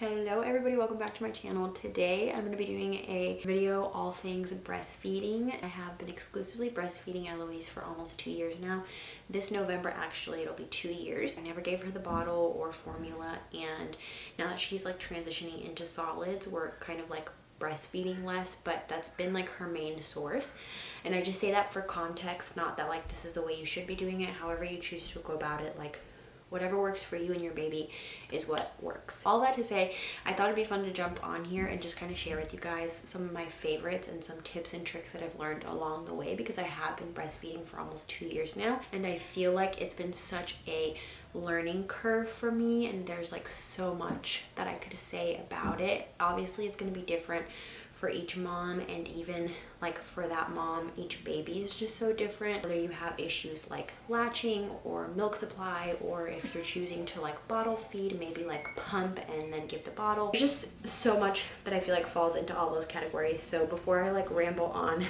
Hello everybody, welcome back to my channel. Today I'm going to be doing a video all things breastfeeding. I have been exclusively breastfeeding Eloise for almost 2 years now. This November actually it'll be 2 years. I never gave her the bottle or formula, and now that she's like transitioning into solids, we're kind of like breastfeeding less, but that's been like her main source. And I just say that for context, not that like this is the way you should be doing it. However you choose to go about it, like whatever works for you and your baby is what works. All that to say, I thought it'd be fun to jump on here and just kind of share with you guys some of my favorites and some tips and tricks that I've learned along the way, because I have been breastfeeding for almost 2 years now, and I feel like it's been such a learning curve for me, and there's like so much that I could say about it. Obviously it's going to be different for each mom, and even like for that mom, each baby is just so different. Whether you have issues like latching or milk supply, or if you're choosing to like bottle feed, maybe like pump and then give the bottle. There's just so much that I feel like falls into all those categories. So before I like ramble on,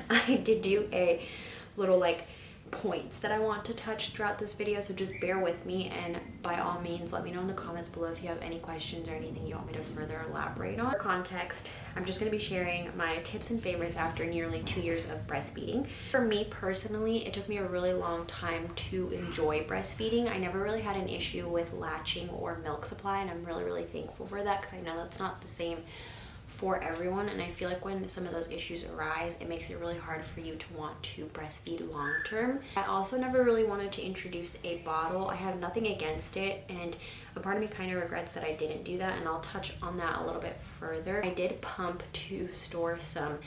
I did do a little like points that I want to touch throughout this video, so just bear with me, and by all means let me know in the comments below if you have any questions or anything you want me to further elaborate on. For context, I'm just going to be sharing my tips and favorites after nearly 2 years of breastfeeding. For me personally, it took me a really long time to enjoy breastfeeding. I never really had an issue with latching or milk supply, and I'm really thankful for that, because I know that's not the same for everyone, and I feel like when some of those issues arise, it makes it really hard for you to want to breastfeed long term. I also never really wanted to introduce a bottle. I have nothing against it, and a part of me kind of regrets that I didn't do that, and I'll touch on that a little bit further. I did pump to store some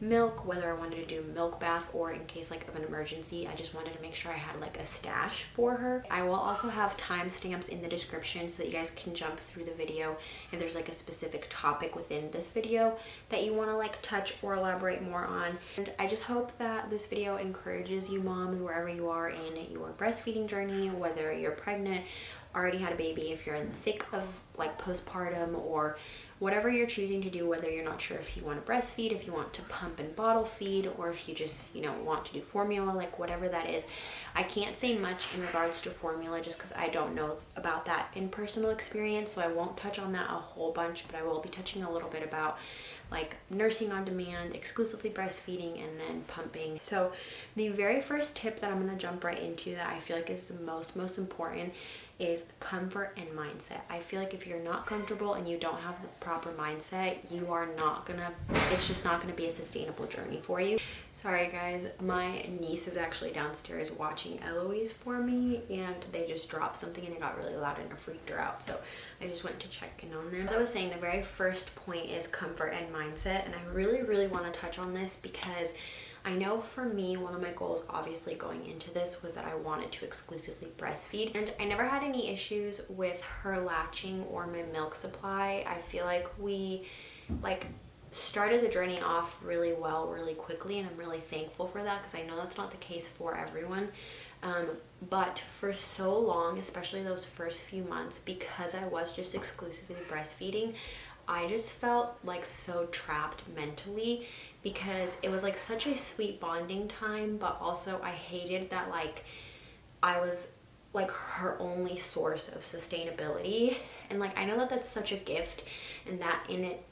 milk, whether I wanted to do milk bath or in case like of an emergency. I just wanted to make sure I had like a stash for her. I will also have timestamps in the description so that you guys can jump through the video if there's like a specific topic within this video that you want to like touch or elaborate more on. And I just hope that this video encourages you moms wherever you are in your breastfeeding journey, whether you're pregnant, already had a baby, if you're in the thick of like postpartum, or whatever you're choosing to do, whether you're not sure if you want to breastfeed, if you want to pump and bottle feed, or if you just, want to do formula, like whatever that is. I can't say much in regards to formula just because I don't know about that in personal experience, so I won't touch on that a whole bunch, but I will be touching a little bit about like nursing on demand, exclusively breastfeeding, and then pumping. So the very first tip that I'm going to jump right into that I feel like is the most important is comfort and mindset. I feel like if you're not comfortable and you don't have the proper mindset, you are not gonna, it's just not gonna be a sustainable journey for you. Sorry guys, my niece is actually downstairs watching Eloise for me, and they just dropped something and it got really loud and it freaked her out. So I just went to check in on them. As I was saying, the very first point is comfort and mindset, and I really want to touch on this because I know for me, one of my goals obviously going into this was that I wanted to exclusively breastfeed, and I never had any issues with her latching or my milk supply. I feel like we started the journey off really well, really quickly, and I'm really thankful for that, because I know that's not the case for everyone. But for so long, especially those first few months, because I was just exclusively breastfeeding, I just felt like so trapped mentally, because it was like such a sweet bonding time, but also I hated that like I was like her only source of sustainability. And like I know that that's such a gift, and that in it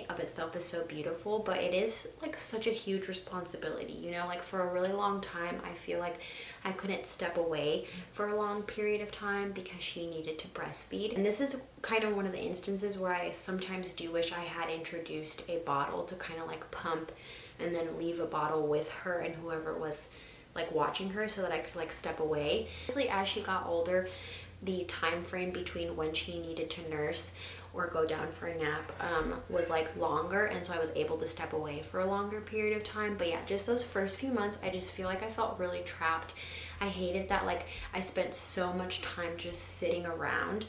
of itself is so beautiful, but it is like such a huge responsibility, like for a really long time I feel like I couldn't step away for a long period of time because she needed to breastfeed. And this is kind of one of the instances where I sometimes do wish I had introduced a bottle to kind of like pump and then leave a bottle with her and whoever was like watching her, so that I could like step away. Obviously, as she got older, the time frame between when she needed to nurse or go down for a nap was like longer, and so I was able to step away for a longer period of time. But yeah, just those first few months I just feel like I felt really trapped. I hated that like I spent so much time just sitting around.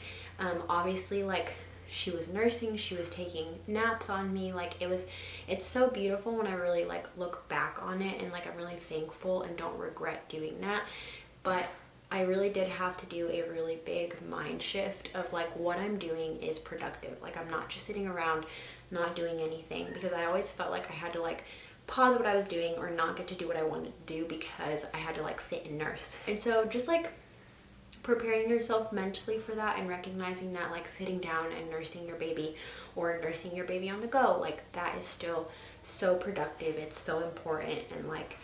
Obviously like she was nursing, she was taking naps on me, like it's so beautiful when I really like look back on it, and like I'm really thankful and don't regret doing that. But I really did have to do a really big mind shift of like what I'm doing is productive. Like I'm not just sitting around not doing anything, because I always felt like I had to like pause what I was doing or not get to do what I wanted to do because I had to like sit and nurse. And so just like preparing yourself mentally for that and recognizing that like sitting down and nursing your baby or nursing your baby on the go, like that is still so productive. It's so important. And like,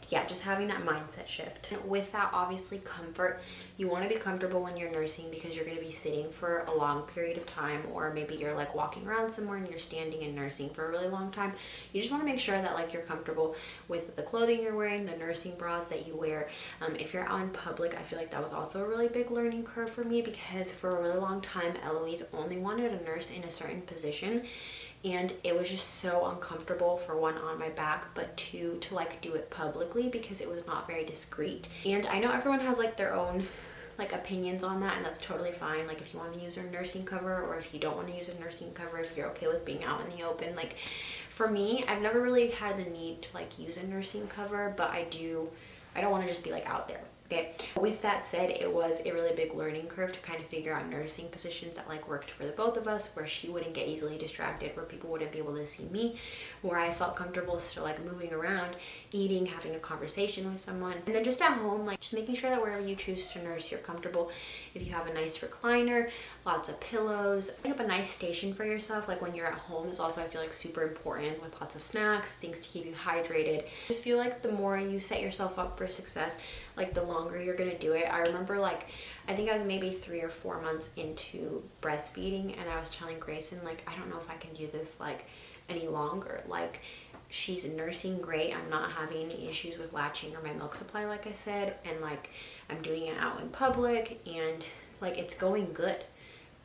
yeah, just having that mindset shift. And with that, obviously comfort. You want to be comfortable when you're nursing because you're going to be sitting for a long period of time, or maybe you're like walking around somewhere and you're standing and nursing for a really long time. You just want to make sure that like you're comfortable with the clothing you're wearing, the nursing bras that you wear. If you're out in public, I feel like that was also a really big learning curve for me, because for a really long time, Eloise only wanted a nurse in a certain position. And it was just so uncomfortable, for one, on my back, but two, to like do it publicly because it was not very discreet. And I know everyone has like their own like opinions on that, and that's totally fine. Like if you want to use a nursing cover, or if you don't want to use a nursing cover, if you're okay with being out in the open. Like for me, I've never really had the need to like use a nursing cover, but I don't want to just be like out there. Okay. With that said, it was a really big learning curve to kind of figure out nursing positions that like worked for the both of us, where she wouldn't get easily distracted, where people wouldn't be able to see me, where I felt comfortable still like moving around, eating, having a conversation with someone. And then just at home, like just making sure that wherever you choose to nurse, you're comfortable. If you have a nice recliner, lots of pillows, setting up a nice station for yourself, like when you're at home, is also, I feel like, super important, with lots of snacks, things to keep you hydrated. I just feel like the more you set yourself up for success, like the longer you're gonna do it. I remember like, I think I was maybe 3 or 4 months into breastfeeding, and I was telling Grayson, like, I don't know if I can do this like any longer. Like, she's nursing great, I'm not having any issues with latching or my milk supply, like I said, and like I'm doing it out in public and like it's going good,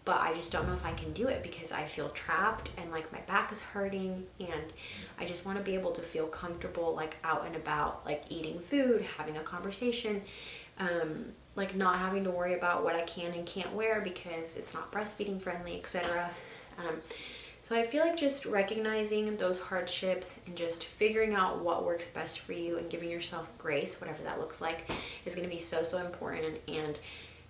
but I just don't know if I can do it because I feel trapped and like my back is hurting, and I just want to be able to feel comfortable like out and about, like eating food, having a conversation, like not having to worry about what I can and can't wear because it's not breastfeeding friendly, etc. So I feel like just recognizing those hardships and just figuring out what works best for you and giving yourself grace, whatever that looks like, is going to be so, so important. And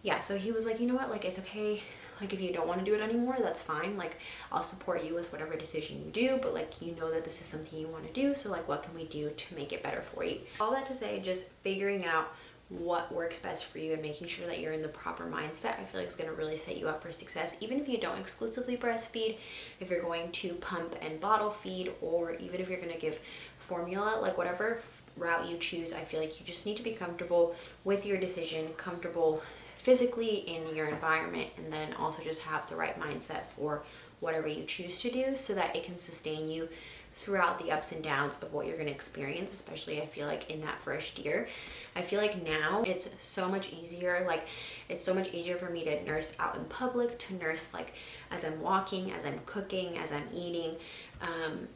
yeah, so he was like, you know what, like it's okay. Like if you don't want to do it anymore, that's fine. Like I'll support you with whatever decision you do, but like you know that this is something you want to do. So like what can we do to make it better for you? All that to say, just figuring out what works best for you and making sure that you're in the proper mindset, I feel like it's going to really set you up for success. Even if you don't exclusively breastfeed, if you're going to pump and bottle feed, or even if you're going to give formula, like whatever route you choose, I feel like you just need to be comfortable with your decision, comfortable physically in your environment, and then also just have the right mindset for whatever you choose to do so that it can sustain you throughout the ups and downs of what you're going to experience, especially I feel like in that first year. I feel like now it's so much easier. Like it's so much easier for me to nurse out in public, to nurse like as I'm walking, as I'm cooking, as I'm eating,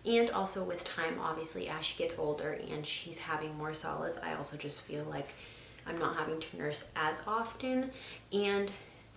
and also with time, obviously, as she gets older and she's having more solids, I also just feel like I'm not having to nurse as often. And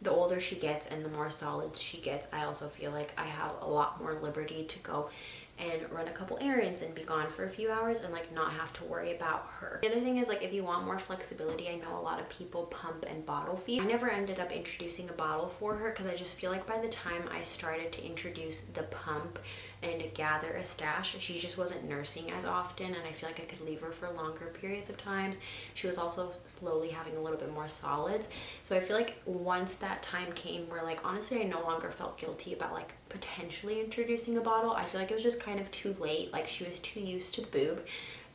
the older she gets and the more solids she gets, I also feel like I have a lot more liberty to go and run a couple errands and be gone for a few hours and like not have to worry about her. The other thing is, like, if you want more flexibility, I know a lot of people pump and bottle feed. I never ended up introducing a bottle for her because I just feel like by the time I started to introduce the pump and gather a stash, she just wasn't nursing as often, and I feel like I could leave her for longer periods of times. She was also slowly having a little bit more solids. So I feel like once that time came where like honestly I no longer felt guilty about like potentially introducing a bottle, I feel like it was just kind of too late. Like she was too used to boob,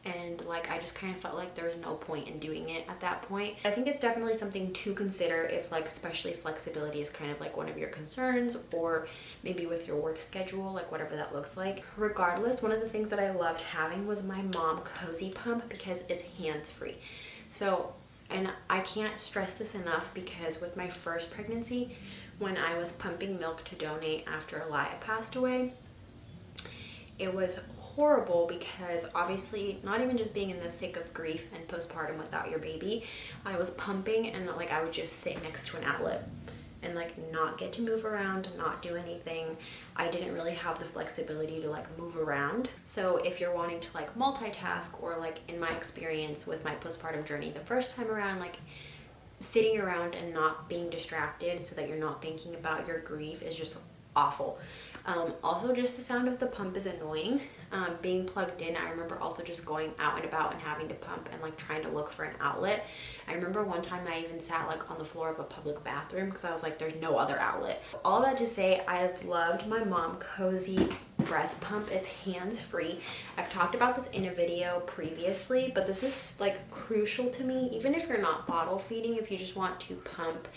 and like I just kind of felt like there was no point in doing it at that point. I think it's definitely something to consider if like especially flexibility is kind of like one of your concerns, or maybe with your work schedule, like whatever that looks like. Regardless, one of the things that I loved having was my Momcozy pump because it's hands-free. So, and I can't stress this enough, because with my first pregnancy, when I was pumping milk to donate after Elia passed away, it was horrible because obviously not even just being in the thick of grief and postpartum without your baby, I was pumping and like I would just sit next to an outlet and like not get to move around, not do anything. I didn't really have the flexibility to like move around. So if you're wanting to like multitask, or like in my experience with my postpartum journey the first time around, like sitting around and not being distracted so that you're not thinking about your grief is just awful. Also, just the sound of the pump is annoying. Being plugged in, I remember also just going out and about and having to pump and like trying to look for an outlet. I remember one time I even sat like on the floor of a public bathroom because I was like, there's no other outlet. All that to say, I have loved my Momcozy breast pump. It's hands-free. I've talked about this in a video previously, but this is like crucial to me, even if you're not bottle feeding, if you just want to pump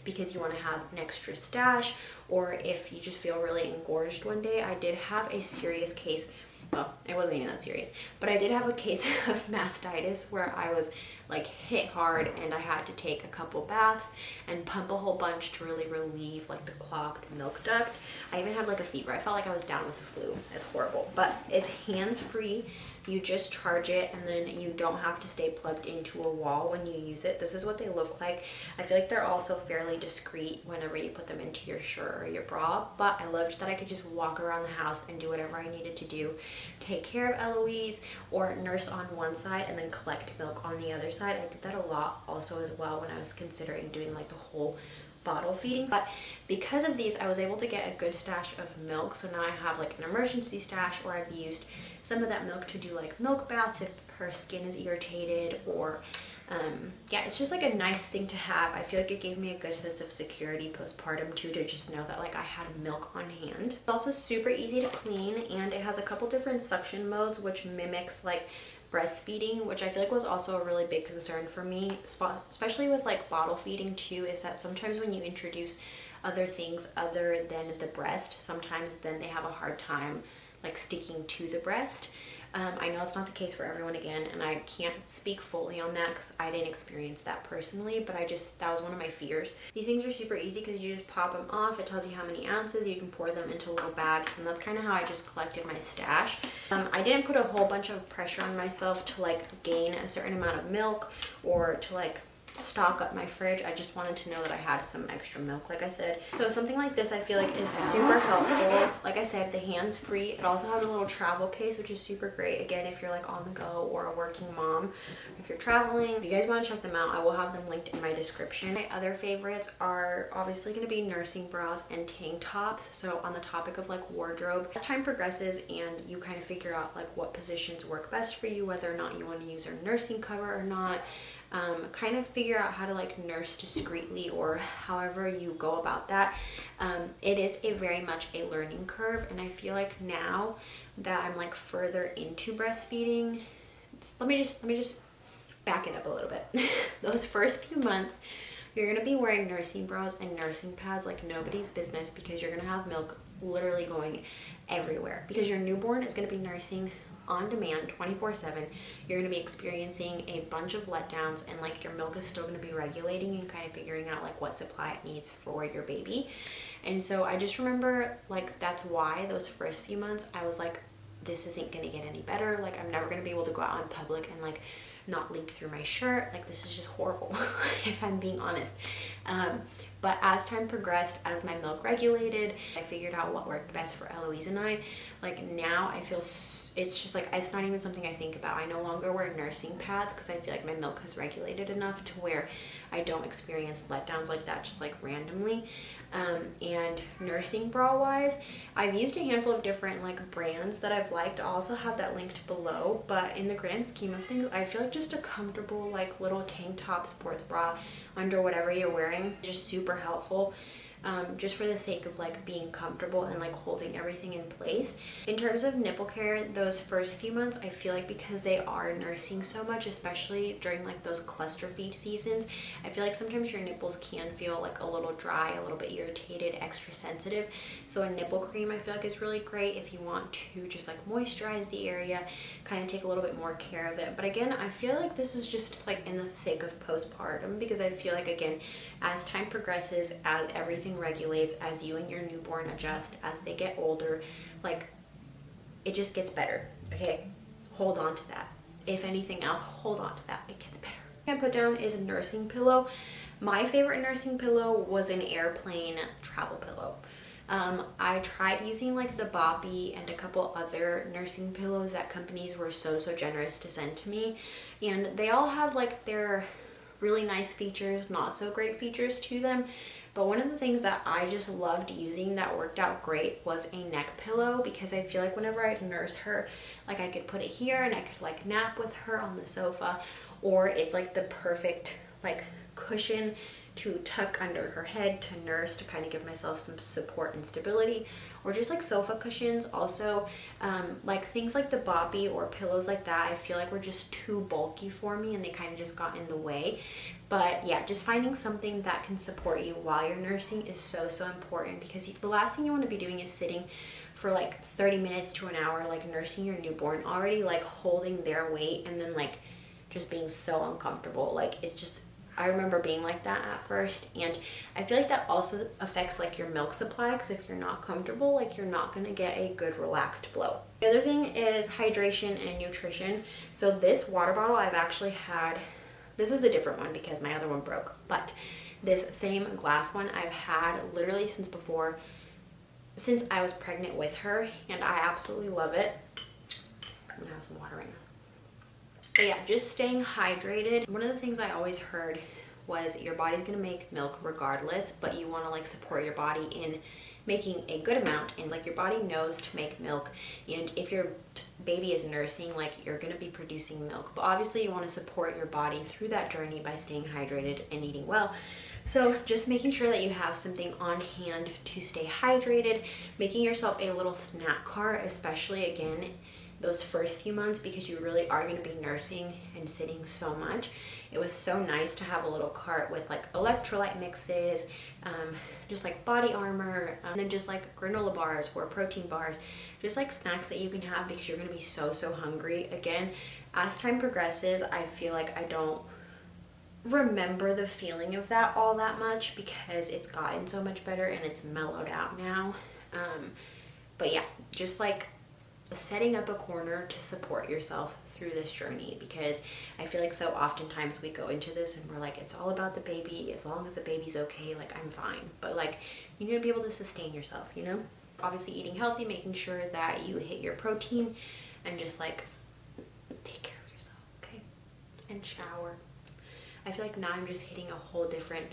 because you want to have an extra stash, or if you just feel really engorged one day. I did have a serious case. Well, it wasn't even that serious, but I did have a case of mastitis where I was like hit hard and I had to take a couple baths and pump a whole bunch to really relieve like the clogged milk duct. I even had like a fever. I felt like I was down with the flu. It's horrible, but it's hands-free. You just charge it and then you don't have to stay plugged into a wall when you use it. This is what they look like. I feel like they're also fairly discreet whenever you put them into your shirt or your bra, but I loved that I could just walk around the house and do whatever I needed to do. Take care of Eloise or nurse on one side and then collect milk on the other side. I did that a lot also as well when I was considering doing like the whole bottle feeding. But because of these, I was able to get a good stash of milk. So now I have like an emergency stash, or I've used some of that milk to do like milk baths if her skin is irritated, or yeah, it's just like a nice thing to have. I feel like it gave me a good sense of security postpartum too, to just know that like I had milk on hand. It's also super easy to clean, and it has a couple different suction modes which mimics like breastfeeding, which I feel like was also a really big concern for me, especially with like bottle feeding too, is that sometimes when you introduce other things other than the breast, sometimes then they have a hard time like sticking to the breast. I know it's not the case for everyone again, and I can't speak fully on that because I didn't experience that personally, but that was one of my fears. These things are super easy because you just pop them off. It tells you how many ounces. You can pour them into little bags, and that's kind of how I just collected my stash. I didn't put a whole bunch of pressure on myself to like gain a certain amount of milk or to like stock up my fridge. I just wanted to know that I had some extra milk, like I said. So something like this I feel like is super helpful. Like I said, the hands free. It also has a little travel case, which is super great, again, if you're like on the go or a working mom, if you're traveling. If you guys want to check them out, I will have them linked in my description. My other favorites are obviously going to be nursing bras and tank tops. So on the topic of like wardrobe, as time progresses and you kind of figure out like what positions work best for you, whether or not you want to use a nursing cover or not, kind of figure out how to like nurse discreetly, or however you go about that. It is very much a learning curve, and I feel like now that I'm like further into breastfeeding, let me just back it up a little bit. Those first few months you're gonna be wearing nursing bras and nursing pads like nobody's business, because you're gonna have milk literally going everywhere, because your newborn is gonna be nursing on demand 24/7. You're going to be experiencing a bunch of letdowns, and like your milk is still going to be regulating and kind of figuring out like what supply it needs for your baby. And so I just remember like that's why those first few months I was like, this isn't going to get any better. Like I'm never going to be able to go out in public and like not leak through my shirt. Like this is just horrible if I'm being honest. But as time progressed, as my milk regulated, I figured out what worked best for Eloise and I. Like now I feel it's just like, it's not even something I think about. I no longer wear nursing pads because I feel like my milk has regulated enough to where I don't experience letdowns like that just like randomly. And nursing bra wise, I've used a handful of different like brands that I've liked. I'll also have that linked below, but in the grand scheme of things, I feel like just a comfortable like little tank top sports bra under whatever you're wearing is just super helpful. Just for the sake of like being comfortable and like holding everything in place. In terms of nipple care, those first few months, I feel like because they are nursing so much, especially during like those cluster feed seasons, I feel like sometimes your nipples can feel like a little dry, a little bit irritated, extra sensitive. So a nipple cream I feel like is really great if you want to just like moisturize the area, kind of take a little bit more care of it. But again, I feel like this is just like in the thick of postpartum, because I feel like again, as time progresses, as everything regulates, as you and your newborn adjust, as they get older, like it just gets better. Okay, hold on to that. If anything else, hold on to that. It gets better. What I put down is a nursing pillow. My favorite nursing pillow was an airplane travel pillow. I tried using like the Boppy and a couple other nursing pillows that companies were so generous to send to me, and they all have like their really nice features, not so great features to them. But one of the things that I just loved using that worked out great was a neck pillow, because I feel like whenever I'd nurse her, like I could put it here and I could like nap with her on the sofa, or it's like the perfect like cushion to tuck under her head to nurse, to kind of give myself some support and stability, or just like sofa cushions also. Like things like the boppy or pillows like that, I feel like were just too bulky for me and they kind of just got in the way. But yeah, just finding something that can support you while you're nursing is so important, because the last thing you want to be doing is sitting for like 30 minutes to an hour like nursing your newborn, already like holding their weight, and then like just being so uncomfortable. Like it's just, I remember being like that at first, and I feel like that also affects like your milk supply, because if you're not comfortable, like you're not going to get a good relaxed flow. The other thing is hydration and nutrition. So this water bottle I've actually had, this is a different one because my other one broke, but this same glass one I've had literally since I was pregnant with her, and I absolutely love it. I'm gonna have some water right now. But yeah, just staying hydrated. One of the things I always heard was your body's gonna make milk regardless, but you wanna like support your body in making a good amount, and like your body knows to make milk, and if your baby is nursing, like you're gonna be producing milk, but obviously you want to support your body through that journey by staying hydrated and eating well. So just making sure that you have something on hand to stay hydrated, making yourself a little snack cart, especially again those first few months, because you really are going to be nursing and sitting so much. It was so nice to have a little cart with like electrolyte mixes, just like body armor, and then just like granola bars or protein bars, just like snacks that you can have, because you're going to be so hungry. Again, as time progresses, I feel like I don't remember the feeling of that all that much, because it's gotten so much better and it's mellowed out now. But yeah, just like setting up a corner to support yourself through this journey, because I feel like so oftentimes we go into this and we're like, it's all about the baby, as long as the baby's okay, like I'm fine. But like, you need to be able to sustain yourself, you know? Obviously eating healthy, making sure that you hit your protein, and just like take care of yourself, okay? And shower. I feel like now I'm just hitting a whole different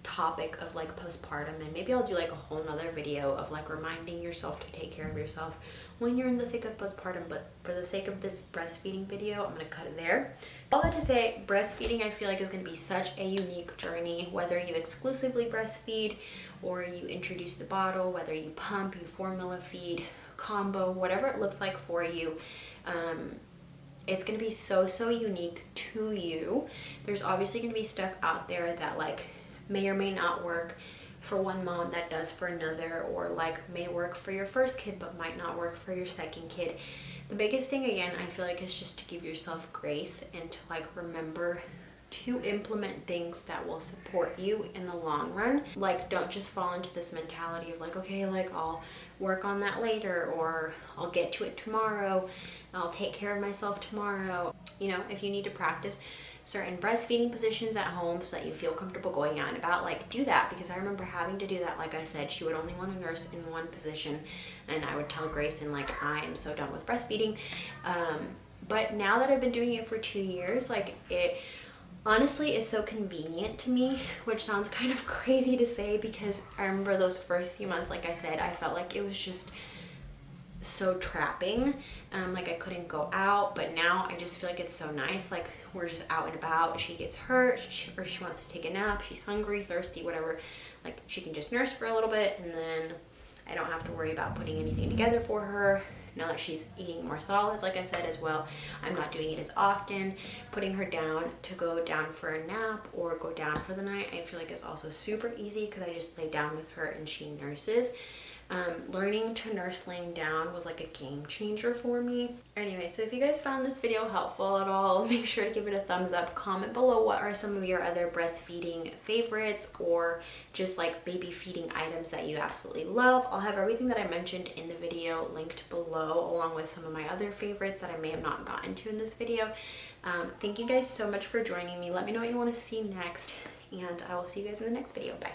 topic of like postpartum, and maybe I'll do like a whole nother video of like reminding yourself to take care of yourself when you're in the thick of postpartum. But for the sake of this breastfeeding video, I'm gonna cut it there. All that to say, breastfeeding I feel like is gonna be such a unique journey, whether you exclusively breastfeed or you introduce the bottle, whether you pump, you formula feed, combo, whatever it looks like for you. It's gonna be so unique to you. There's obviously gonna be stuff out there that like may or may not work for one mom that does for another, or like may work for your first kid but might not work for your second kid. The biggest thing again I feel like is just to give yourself grace and to like remember to implement things that will support you in the long run. Like don't just fall into this mentality of like, okay, like I'll work on that later, or I'll get to it tomorrow, I'll take care of myself tomorrow. You know, if you need to practice certain breastfeeding positions at home so that you feel comfortable going out and about, like do that, because I remember having to do that. Like I said, she would only want to nurse in one position, and I would tell Grayson like, I am so done with breastfeeding. But now that I've been doing it for 2 years, like it honestly is so convenient to me, which sounds kind of crazy to say, because I remember those first few months, like I said, I felt like it was just so trapping, like I couldn't go out. But now I just feel like it's so nice, like we're just out and about, she gets hurt or she wants to take a nap, she's hungry, thirsty, whatever, like she can just nurse for a little bit, and then I don't have to worry about putting anything together for her. Now that she's eating more solids, like I said as well, I'm not doing it as often. Putting her down to go down for a nap or go down for the night, I feel like is also super easy, because I just lay down with her and she nurses. Learning to nurse laying down was like a game changer for me. Anyway, so if you guys found this video helpful at all, make sure to give it a thumbs up. Comment below what are some of your other breastfeeding favorites, or just like baby feeding items that you absolutely love. I'll have everything that I mentioned in the video linked below, along with some of my other favorites that I may have not gotten to in this video. Thank you guys so much for joining me. Let me know what you want to see next, and I will see you guys in the next video. Bye.